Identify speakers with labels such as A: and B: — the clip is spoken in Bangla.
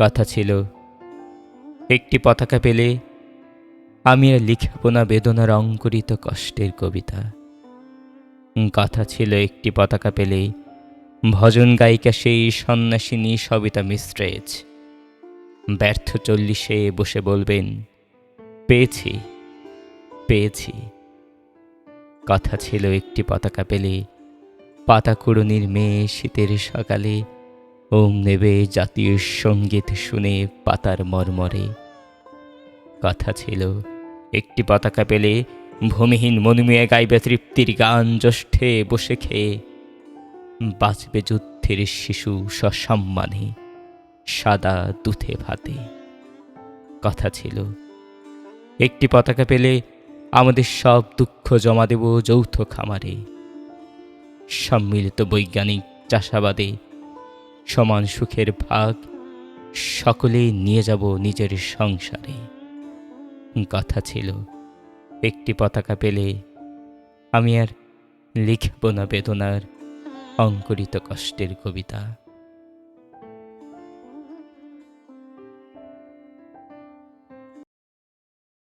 A: কথা ছিল একটি পতাকা পেলে আমি আর লিখব না বেদনার অঙ্কুরিত কষ্টের কবিতা। কথা ছিল একটি পতাকা পেলে ভজন গায়িকা সেই সন্ন্যাসিনী সবিতা মিস্ট্রেজ ব্যর্থ 40-এ বসে বলবেন, পেয়েছি পেয়েছি। কথা ছিল একটি পতাকা পেলে পাতাকুড়নির মেয়ে শীতের সকালে ওম নেবে জাতীয় সঙ্গীত শুনে পাতার মর্মরে। কথা ছিল একটি পতাকা পেলে ভূমিহীন মনুমিয়া গাইবে তৃপ্তির গান জ্যৈষ্ঠে বসে খেয়ে, বাঁচবে যুদ্ধের শিশু সসম্মানে সাদা দুধে ভাতে। কথা ছিল একটি পতাকা পেলে আমাদের সব দুঃখ জমা দেব যৌথ খামারে, সম্মিলিত বৈজ্ঞানিক চাষাবাদে সমান সুখের ভাগ সকলেই নিয়ে যাব নিজের সংসারে। কথা ছিল একটি পতাকা পেলে আমি আর লিখব না বেদনার অঙ্কুরিত কষ্টের কবিতা।